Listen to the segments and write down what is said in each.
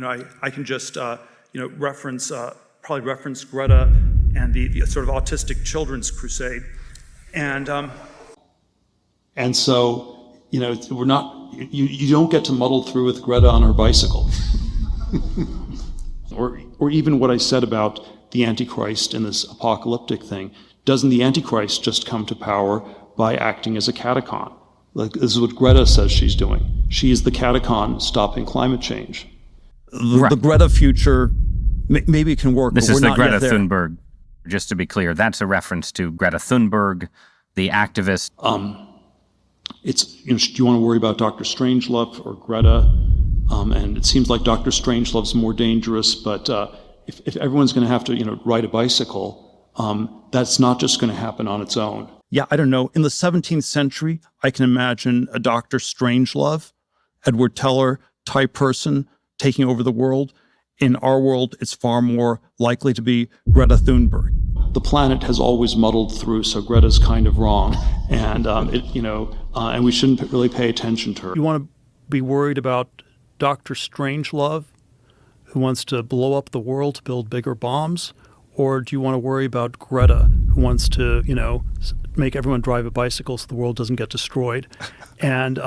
I can just reference Greta and the sort of autistic children's crusade, and so we're not. You don't get to muddle through with Greta on her bicycle, or even what I said about the Antichrist and this apocalyptic thing. Doesn't the Antichrist just come to power by acting as a catechon? Like, this is what Greta says she's doing. She is the catechon stopping climate change. The Greta future, maybe it can work. This but is we're the not Greta yet there. Thunberg. Just to be clear, that's a reference to Greta Thunberg, the activist. Do you want to worry about Dr. Strangelove or Greta? And it seems like Dr. Strangelove's more dangerous, but if everyone's going to have to, ride a bicycle, that's not just going to happen on its own. Yeah, I don't know. In the 17th century, I can imagine a Dr. Strangelove, Edward Teller type person taking over the world. In our world, it's far more likely to be Greta Thunberg. The planet has always muddled through, so Greta's kind of wrong, and and we shouldn't really pay attention to her. You want to be worried about Dr. Strangelove, who wants to blow up the world to build bigger bombs? Or do you want to worry about Greta, who wants to, make everyone drive a bicycle so the world doesn't get destroyed? And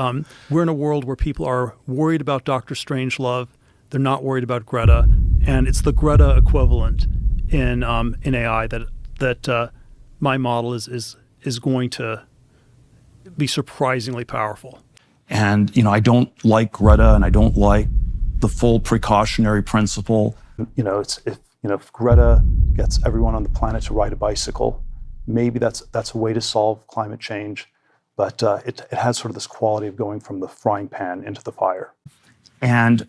we're in a world where people are worried about Dr. Strangelove. They're not worried about Greta. And it's the Greta equivalent in AI that my model is going to be surprisingly powerful. And, I don't like Greta, and I don't like the full precautionary principle. If Greta gets everyone on the planet to ride a bicycle, maybe that's a way to solve climate change. But it has sort of this quality of going from the frying pan into the fire. And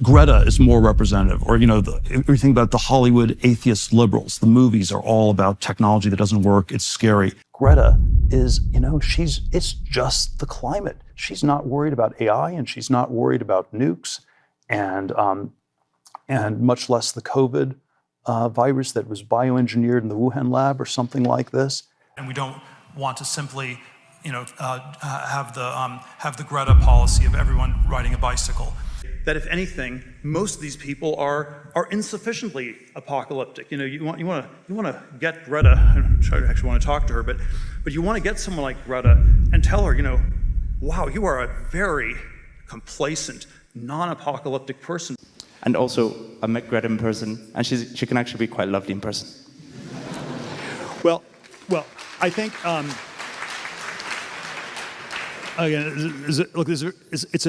Greta is more representative, or everything about the Hollywood atheist liberals. The movies are all about technology that doesn't work. It's scary. Greta is, it's just the climate. She's not worried about AI, and she's not worried about nukes, and much less the COVID virus that was bioengineered in the Wuhan lab or something like this. And we don't want to simply, have the Greta policy of everyone riding a bicycle. That if anything, most of these people are insufficiently apocalyptic. You want to get Greta. I actually want to talk to her, but you want to get someone like Greta and tell her, wow, you are a very complacent, non-apocalyptic person. And also, I met Greta in person, and she can actually be quite lovely in person. Well, I think again, it's